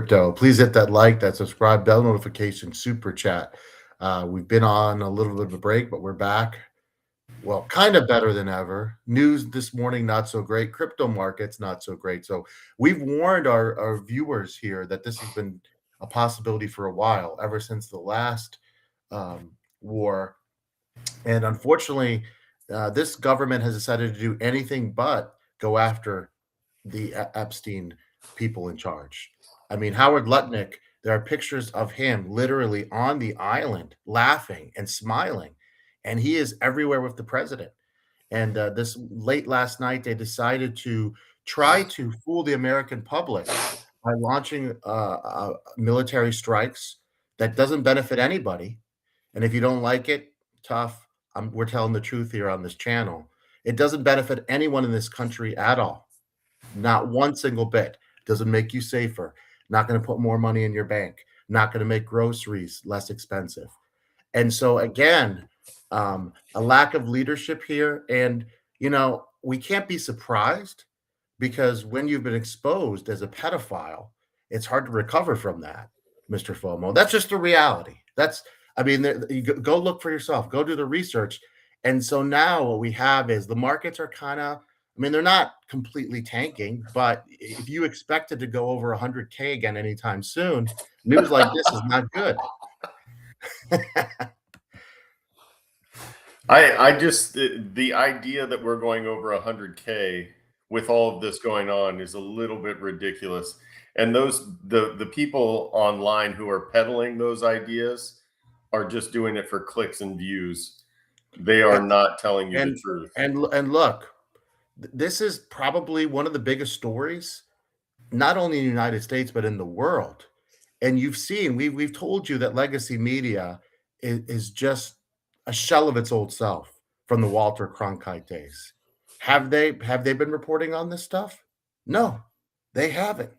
crypto. Please hit that like, that subscribe, bell notification, super chat. We've been on a little bit of a break, but we're back. Well, kind of better than ever. News this morning, not so great. Crypto markets, not so great. So we've warned our viewers here that this has been a possibility for a while, ever since the last war. And unfortunately, this government has decided to do anything but go after the Epstein people in charge. I mean, Howard Lutnick, there are pictures of him literally on the island laughing and smiling, and he is everywhere with the president. And this late last night, they decided to try to fool the American public by launching military strikes that doesn't benefit anybody. And if you don't like it, tough. We're telling the truth here on this channel. It doesn't benefit anyone in this country at all. Not one single bit. Doesn't make you safer. Not going to put more money in your bank. Not going to make groceries less expensive. And so again, a lack of leadership here. And we can't be surprised, because when you've been exposed as a pedophile, it's hard to recover from that, Mr. FOMO. That's just the reality. You go look for yourself. Go do the research. And so now what we have is the markets are kind of, they're not completely tanking, but if you expect it to go over 100K again anytime soon, news like this is not good. The idea that we're going over 100K with all of this going on is a little bit ridiculous. And the people online who are peddling those ideas are just doing it for clicks and views. They are not telling you the truth. And look, this is probably one of the biggest stories, not only in the United States, but in the world. And you've seen, we've told you that legacy media is just a shell of its old self from the Walter Cronkite days. Have they been reporting on this stuff? No, they haven't.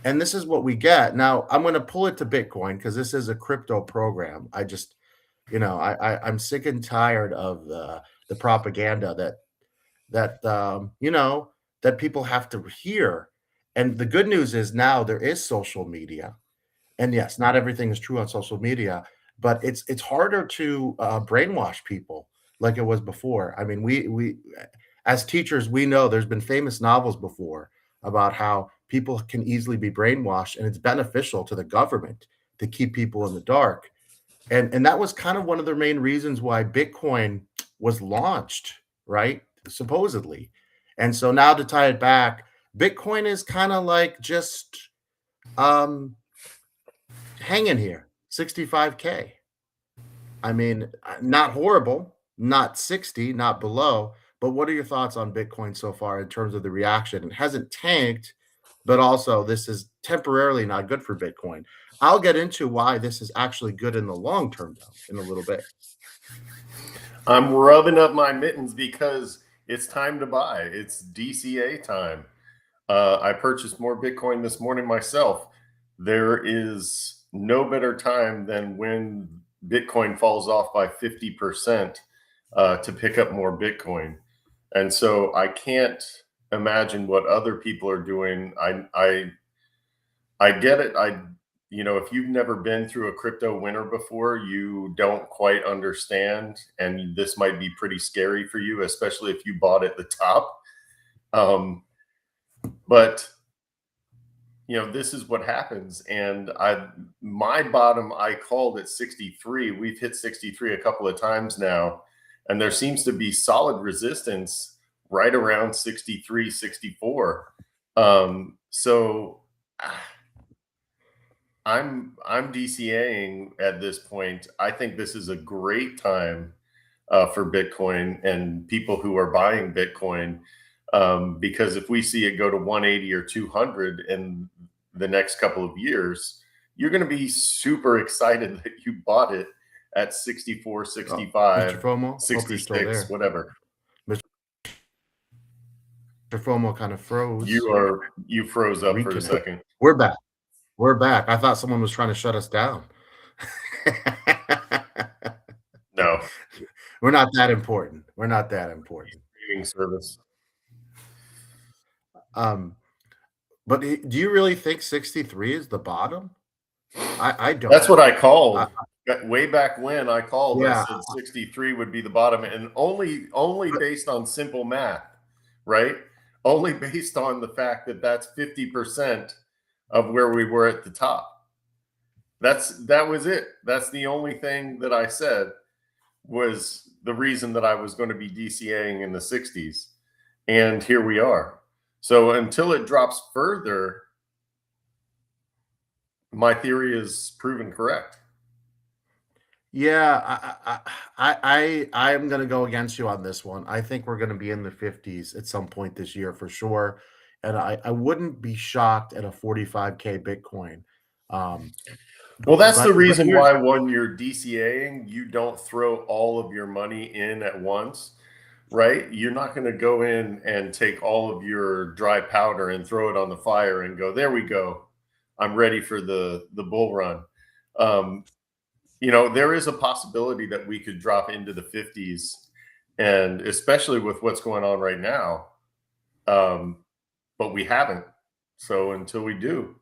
And this is what we get. Now, I'm going to pull it to Bitcoin because this is a crypto program. I'm sick and tired of the propaganda that people have to hear. And the good news is now there is social media. And yes, not everything is true on social media, but it's harder to brainwash people like it was before. I mean, we as teachers, we know there's been famous novels before about how people can easily be brainwashed, and it's beneficial to the government to keep people in the dark. And that was kind of one of the main reasons why Bitcoin was launched, right? Supposedly. And so now to tie it back, Bitcoin is kind of like just hanging here, 65K. I mean, not horrible, not 60, not below, but what are your thoughts on Bitcoin so far in terms of the reaction? It hasn't tanked, but also this is temporarily not good for Bitcoin. I'll get into why this is actually good in the long term, though, in a little bit. I'm rubbing up my mittens because it's time to buy. It's DCA time. I purchased more Bitcoin this morning myself. There is no better time than when Bitcoin falls off by 50% to pick up more Bitcoin. And so I can't imagine what other people are doing. I get it. If you've never been through a crypto winter before, you don't quite understand, and this might be pretty scary for you, especially if you bought at the top. But this is what happens. And my bottom, I called at 63. We've hit 63 a couple of times now, and there seems to be solid resistance right around 63, 64. So I'm DCAing at this point. I think this is a great time for Bitcoin and people who are buying Bitcoin, because if we see it go to 180 or 200 in the next couple of years, you're going to be super excited that you bought it at 64, 65, Mr. FOMO, 66, whatever. Mr. FOMO kind of froze. You froze up for a second. We're back. We're back. I thought someone was trying to shut us down. No. We're not that important. We're not that important. Streaming service. But do you really think 63 is the bottom? I That's don't. what I called. Way back when I called, I Yeah, said 63 would be the bottom, and only but based on simple math, right? Only based on the fact that that's 50% of where we were at the top. That was it. That's the only thing that I said was the reason that I was going to be DCAing in the 60s. And here we are. So until it drops further, my theory is proven correct. yeah, I'm gonna go against you on this one. I think we're gonna be in the 50s at some point this year for sure, and I wouldn't be shocked at a 45K Bitcoin. Um, Well, that's the but reason here's why when you're DCAing, you don't throw all of your money in at once, right? You're not going to go in and take all of your dry powder and throw it on the fire and go, there we go. I'm ready for the bull run. Um, there is a possibility that we could drop into the 50s, and especially with what's going on right now. Um, but we haven't. So until we do,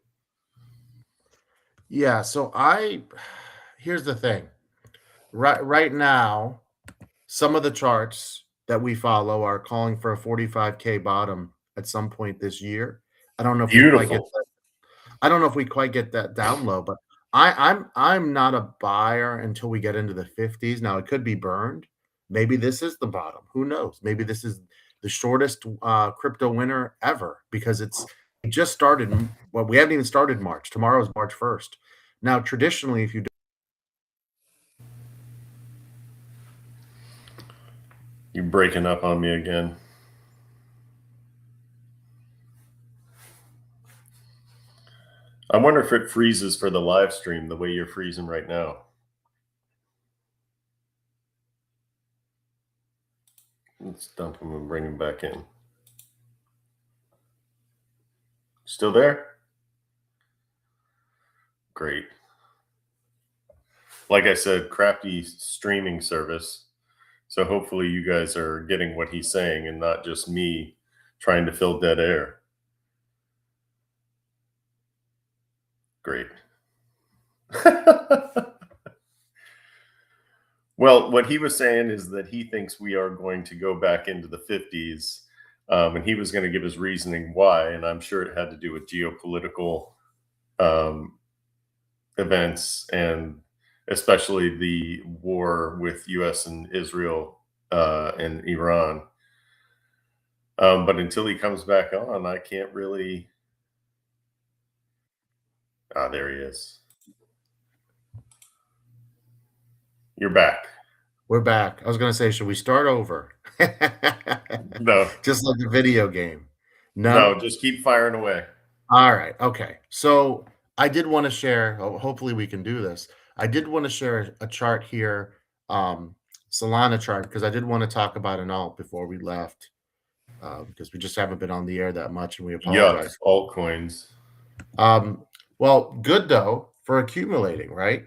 Yeah, so here's the thing. Right now, some of the charts that we follow are calling for a 45K bottom at some point this year. I don't know if we quite get beautiful. I don't know if we quite get that down low, but I'm not a buyer until we get into the 50s. Now it could be burned. Maybe this is the bottom. Who knows? Maybe this is the shortest crypto winter ever because it just started. Well, we haven't even started March. Tomorrow is March 1st. Now, traditionally, if you You're breaking up on me again. I wonder if it freezes for the live stream the way you're freezing right now. Let's dump him and bring him back in. Still there? Great. Like I said, crafty streaming service. So hopefully you guys are getting what he's saying and not just me trying to fill dead air. Great. Well, what he was saying is that he thinks we are going to go back into the 50s. And he was going to give his reasoning why. And I'm sure it had to do with geopolitical events and especially the war with US and Israel and Iran. But until he comes back on, I can't really. Ah, there he is. You're back. we're back. I was going to say, should we start over? No, Just like the video game. no, No? just keep firing away. All right. Okay. So I did want to share, hopefully we can do this. I did want to share a chart here, Solana chart, because I did want to talk about an alt before we left, because we just haven't been on the air that much and we Yuck, apologize. altcoins. Um, well, good though for accumulating, right?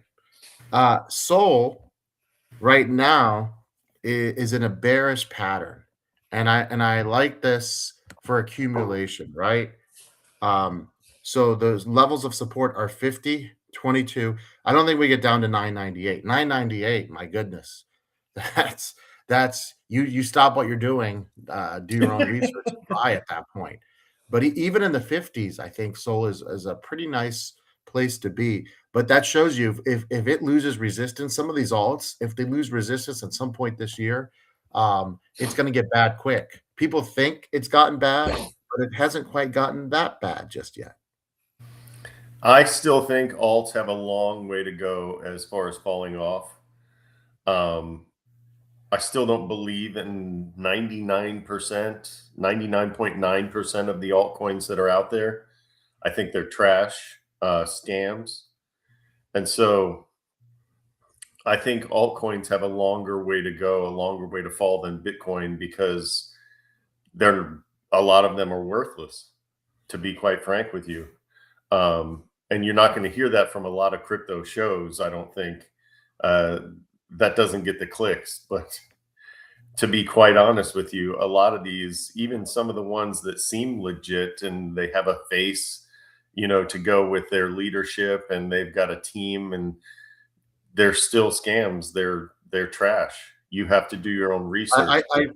Sol right now is in a bearish pattern. And I like this for accumulation, right? So those levels of support are 50, 22. I don't think we get down to 998. 998, my goodness. That's you stop what you're doing, do your own research and buy at that point. But even in the 50s, I think Sol is a pretty nice place to be. But that shows you if it loses resistance, some of these alts, if they lose resistance at some point this year, it's going to get bad quick. People think it's gotten bad, but it hasn't quite gotten that bad just yet. I still think alts have a long way to go as far as falling off. I still don't believe in 99%, 99.9% of the altcoins that are out there. I think they're trash, scams. And so I think altcoins have a longer way to go, a longer way to fall than Bitcoin because a lot of them are worthless, to be quite frank with you. And you're not going to hear that from a lot of crypto shows, I don't think. That doesn't get the clicks, but to be quite honest with you, a lot of these, even some of the ones that seem legit and they have a face, to go with their leadership and they've got a team, and they're still scams. They're trash. You have to do your own research.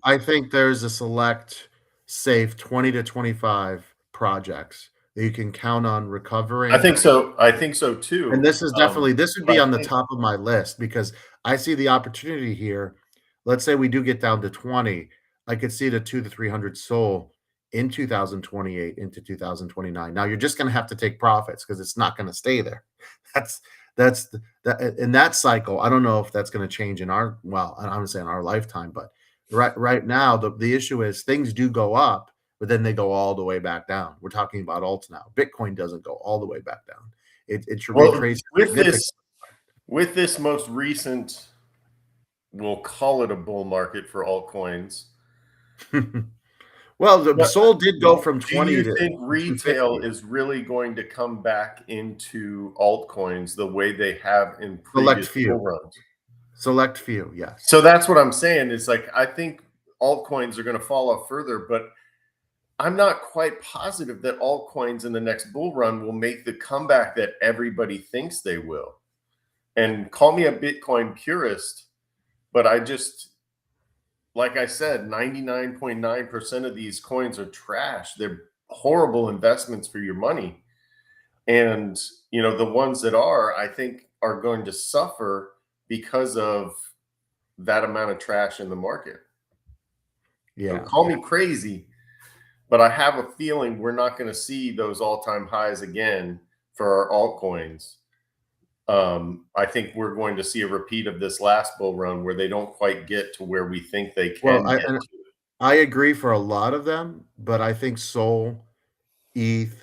I think there's a select safe 20 to 25 projects that you can count on I recovering. think so. I think so And too. this is definitely this would But be I on the think top of my list because I see the opportunity here. Let's say we do get down to 20. I could see the 2 to 300 sold in 2028 into 2029. Now you're just going to have to take profits because it's not going to stay there. That's that in that cycle. I don't know if that's going to change in our I'm gonna say in our lifetime, but right now the issue is things do go up, but then they go all the way back down. We're talking about alts now. Bitcoin doesn't go all the way back down. It should well retrace with significant. this most recent, we'll call it a bull market for altcoins. Well, the What Sol did go from do you 20 to think retail 250. is really going to come back into altcoins the way they have in Select previous bull few. runs? Select few, yes. So that's what I'm saying. Is like I think altcoins are going to fall off further, but I'm not quite positive that altcoins in the next bull run will make the comeback that everybody thinks they will. And call me a Bitcoin purist, but I just, like I said, 99.9% of these coins are trash. They're horrible investments for your money. And, the ones that are, I think, are going to suffer because of that amount of trash in the market. So Yeah. call me crazy, but I have a feeling we're not going to see those all-time highs again for our altcoins. I think we're going to see a repeat of this last bull run where they don't quite get to where we think they Well, can get to. I agree for a lot of them, but I think Sol, ETH,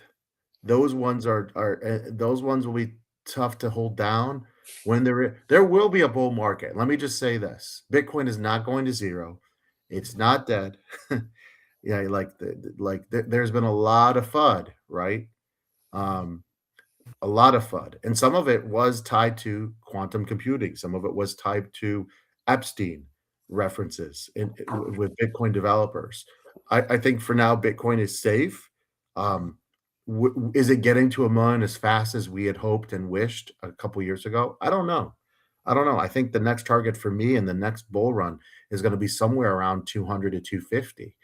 those ones those ones will be tough to hold down when there will be a bull market. Let me just say this. Bitcoin is not going to zero. It's not dead. Yeah, there's been a lot of FUD, right? Um, a lot of FUD, and some of it was tied to quantum computing. Some of it was tied to Epstein references with Bitcoin developers. I think for now, Bitcoin is safe. Um, is it getting to a million as fast as we had hoped and wished a couple years ago? I don't know. I don't know. I think the next target for me in the next bull run is going to be somewhere around 200 to 250.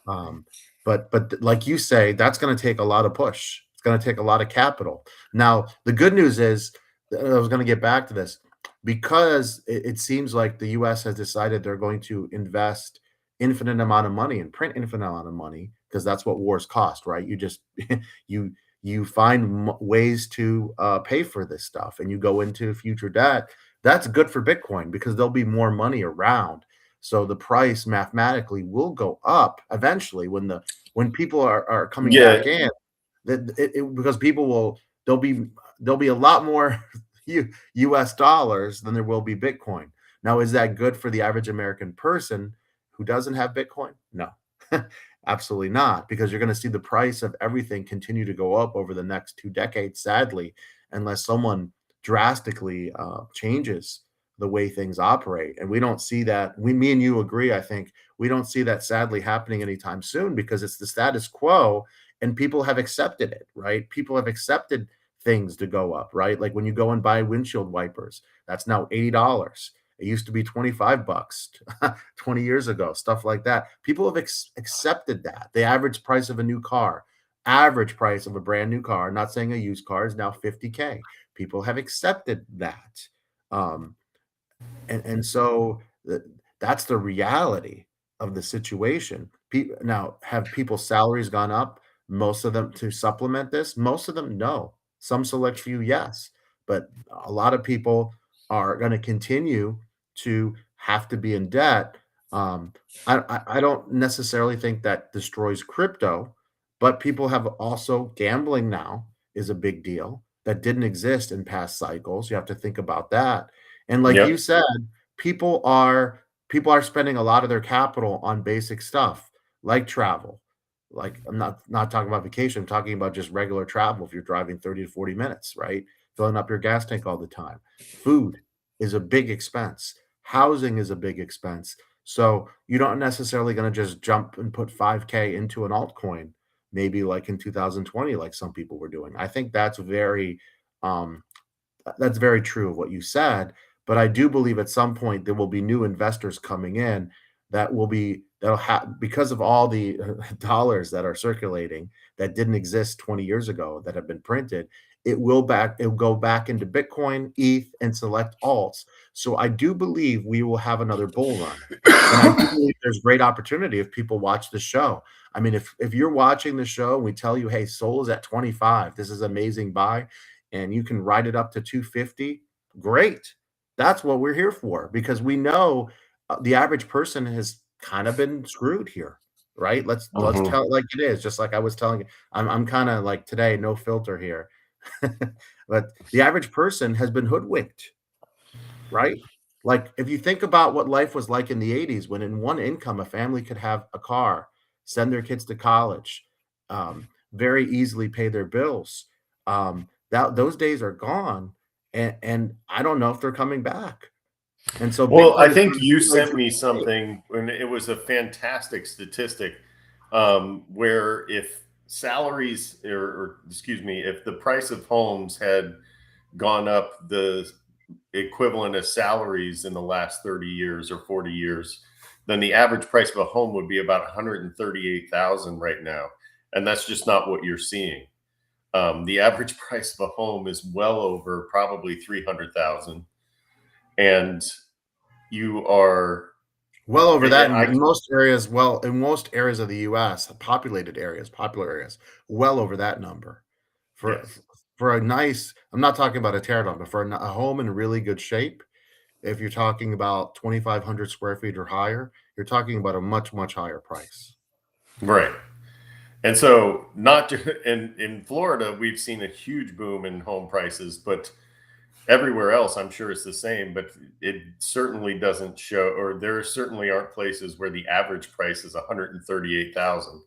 Um, but like you say, that's going to take a lot of push. It's going to take a lot of capital. Now, the good news is, I was going to get back to this because it seems like the U.S. has decided they're going to invest infinite amount of money and print infinite amount of money because that's what wars cost, right? You just you you find ways to pay for this stuff, and you go into future debt. That's good for Bitcoin because there'll be more money around. So the price mathematically will go up eventually when people are coming Yeah, back in. Because people will there'll be a lot more U.S. dollars than there will be Bitcoin. Now, is that good for the average American person who doesn't have Bitcoin? No, absolutely not, because you're going to see the price of everything continue to go up over the next 2 decades, sadly, unless someone drastically changes the way things operate. And we don't see that. Me and you agree, I think. We don't see that sadly happening anytime soon because it's the status quo and people have accepted it, right? People have accepted things to go up, right? Like when you go and buy windshield wipers, that's now $80. It used to be 25 bucks 20 years ago, stuff like that. People have accepted that. The average price of a new car, average price of a brand new car, not saying a used car, is now 50K. People have accepted that. Um, and so that's the reality of the situation. Now, have people's salaries gone up? Most of them to supplement this? Most of them, no. Some select few, yes. But a lot of people are going to continue to have to be in debt. Um, I don't necessarily think that destroys crypto, but people have also gambling now is a big deal that didn't exist in past cycles. You have to think about that. And like yep, you said, people are spending a lot of their capital on basic stuff like travel. Like I'm not talking about vacation, I'm talking about just regular travel if you're driving 30 to 40 minutes, right? Filling up your gas tank all the time. Food is a big expense. Housing is a big expense. So you're not necessarily going to just jump and put 5K into an altcoin, maybe like in 2020, like some people were doing. I think um, that's very true of what you said, but I do believe at some point there will be new investors coming in that'll have, because of all the dollars that are circulating that didn't exist 20 years ago that have been printed. It'll go back into Bitcoin, ETH, and select alts. So I do believe we will have another bull run. And I do believe there's great opportunity if people watch the show. I mean, if you're watching the show and we tell you, hey, Sol is at 25, this is amazing buy, and you can ride it up to 250, great. That's what we're here for, because we know the average person has kind of been screwed here, right? Let's Mhm. tell it like it is. Just like I was telling you, I'm kind of like today, no filter here, but the average person has been hoodwinked, right? Like if you think about what life was like in the 80s, when in one income a family could have a car, send their kids to college, very easily pay their bills. That those days are gone, and I don't know if they're coming back. And so Well, I Bitcoin is think one of you these places sent where me it's safe. something, and it was a fantastic statistic, where if salaries, or excuse me, if the price of homes had gone up the equivalent of salaries in the last 30 years or 40 years, then the average price of a home would be about 138,000 right now. And that's just not what you're seeing. The average price of a home is well over probably 300,000. And you are, Well over that I, in most areas, well, in most areas of the US, populated areas, popular areas, well over that number. For yes. for a nice, I'm not talking about a tear down, but for a home in really good shape, if you're talking about 2,500 square feet or higher, you're talking about a much, much higher price. Right. And so, not to, in Florida, we've seen a huge boom in home prices, but everywhere else, I'm sure it's the same. But it certainly doesn't show, or there certainly aren't places where the average price is 138,000.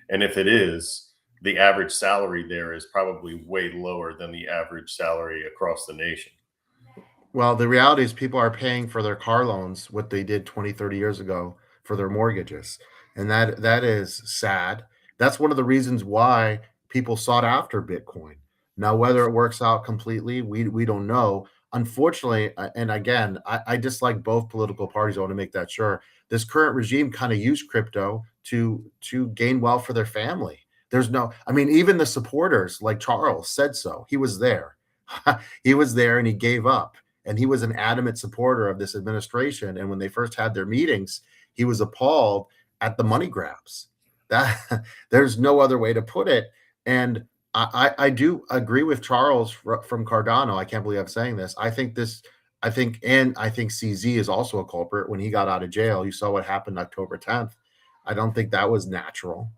And if it is, the average salary there is probably way lower than the average salary across the nation. Well, the reality is people are paying for their car loans what they did 20, 30 years ago for their mortgages. And that is sad. That's one of the reasons why people sought after Bitcoin. Now, whether it works out completely, we don't know. Unfortunately, and again, I dislike both political parties. I want to make that sure. This current regime kind of used crypto to gain wealth for their family. There's no, I mean, even the supporters like Charles said so. He was there. He was there and he gave up, and he was an adamant supporter of this administration. And when they first had their meetings, he was appalled at the money grabs. That there's no other way to put it. And I do agree with Charles from Cardano. I can't believe I'm saying this. I think CZ is also a culprit. When he got out of jail, you saw what happened October 10th. I don't think that was natural.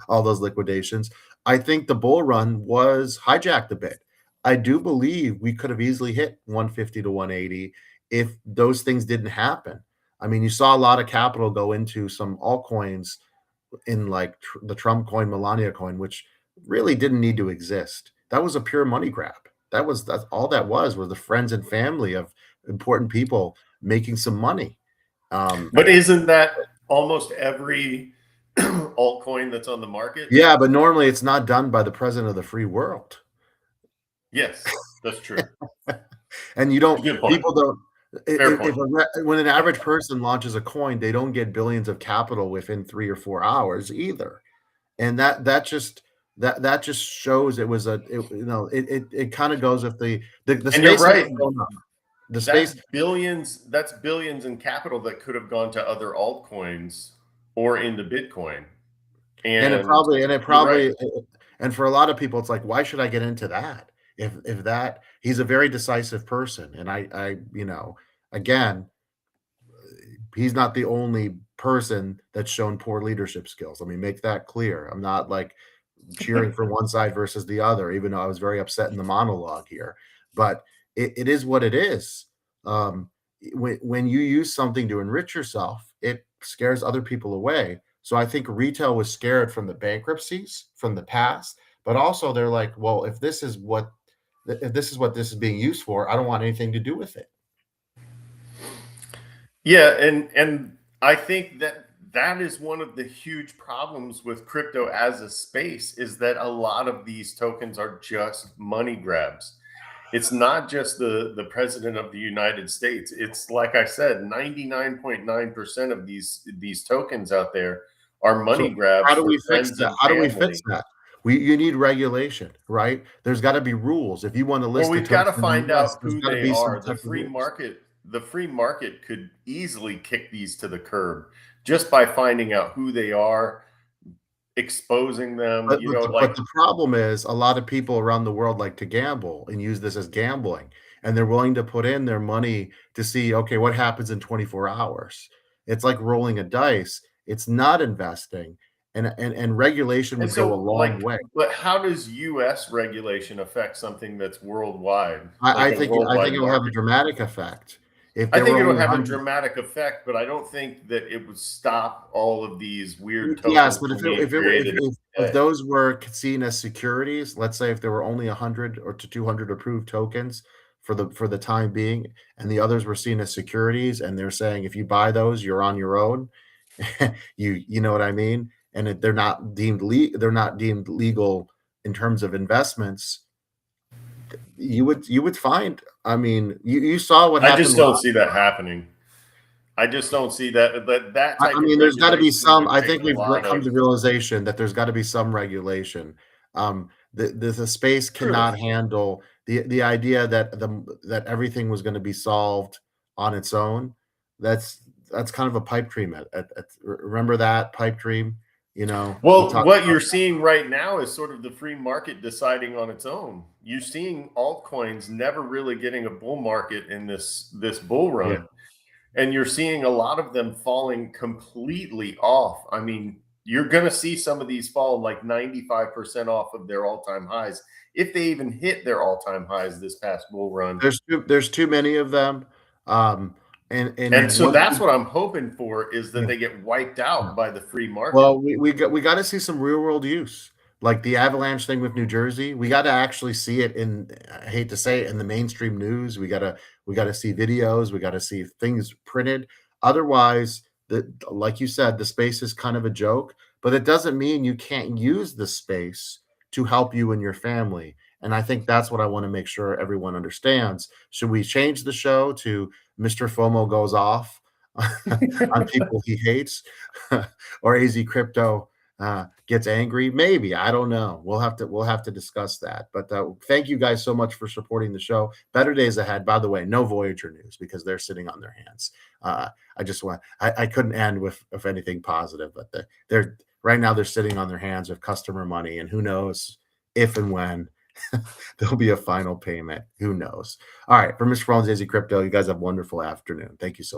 All those liquidations. I think the bull run was hijacked a bit. I do believe we could have easily hit 150 to 180 if those things didn't happen. I mean, you saw a lot of capital go into some altcoins in like the Trump coin, Melania coin, which really didn't need to exist. That was a pure money grab. That's all that was the friends and family of important people making some money. Um, But isn't that almost every altcoin that's on the market? yeah, but normally it's not done by the president of the free world. Yes, that's true. And you It's don't a good point. people don't Fair point. when an average person launches a coin, they don't get billions of capital within 3 or 4 hours either. And that just shows it was it kind of goes with the And you're space has right. been going up. The space. That's billions in capital that could have gone to other altcoins or into Bitcoin. And it And probably and it you're right. probably and for a lot of people, it's like, why should I get into that? If that he's a very decisive person. And again, he's not the only person that's shown poor leadership skills. Let me make that clear. I'm not like cheering for one side versus the other, even though I was very upset in the monologue here. But it is what it is. When you use something to enrich yourself, it scares other people away. So I think retail was scared from the bankruptcies from the past, but also they're like, well, if this is what this is being used for, I don't want anything to do with it. Yeah, and I think that that is one of the huge problems with crypto as a space, is that a lot of these tokens are just money grabs. It's not just the president of the United States. It's like I said, 99.9% of these tokens out there are money So how grabs do for we fix friends that? and How do we fix family. that? You need regulation, right? There's got to be rules. If you want to Well, list a we've got token to in the find US, out there's who got to they be some are. type of rules. The free market could easily kick these to the curb just by finding out who they are, exposing them, But but the like but the problem is a lot of people around the world like to gamble and use this as gambling, and they're willing to put in their money to see, okay, what happens in 24 hours. It's like rolling a dice. It's not investing, and regulation and would go a so long way. but how does US regulation affect something that's worldwide, I like a think worldwide it will have a market? dramatic effect. If I there were think it'll only have a 100. dramatic effect, but I don't think that it would stop all of these weird Yes, tokens but from being if it were created if every day. those were seen as securities, let's say if there were only 100 or to 200 approved tokens for the time being, and the others were seen as securities, and they're saying if you buy those, you're on your own. You know what I mean? And they're not deemed legal in terms of investments. You would find. I mean, you saw what I just happened. don't see that happening. I just don't see that I type of mean, there's gotta be regulation some. would I take think a we've lot come of to realization that there's gotta be some regulation. The space truth. cannot handle the idea that everything was gonna be solved on its own. That's kind of a pipe dream remember that pipe dream? You know, we Well, talked what about you're seeing right now is sort of the free market deciding on its own. You're seeing altcoins never really getting a bull market in this bull yeah. run, and you're seeing a lot of them falling completely off. I mean, you're going to see some of these fall like 95% off of their all-time highs, if they even hit their all-time highs this past bull run. There's too many of them, And and so once that's we what I'm hoping for, is that yeah. they get wiped out by the free market. Well, we gotta see some real world use. Like the avalanche thing with New Jersey, we gotta actually see it in, I hate to say it, in the mainstream news. We gotta see videos, we gotta see things printed. Otherwise, like you said, the space is kind of a joke, but it doesn't mean you can't use the space to help you and your family. And I think that's what I want to make sure everyone understands. Should we change the show to Mr. FOMO goes off on people he hates? Or AZcrypto gets angry? Maybe, I don't know. We'll have to discuss that. But thank you guys so much for supporting the show. Better days ahead. By the way, no Voyager news because they're sitting on their hands. I couldn't end with anything positive, but they're right now they're sitting on their hands with customer money, and who knows if and when there'll be a final payment. Who knows? All right, for Mr. Franz, AZcrypto, you guys have a wonderful afternoon. Thank you so much.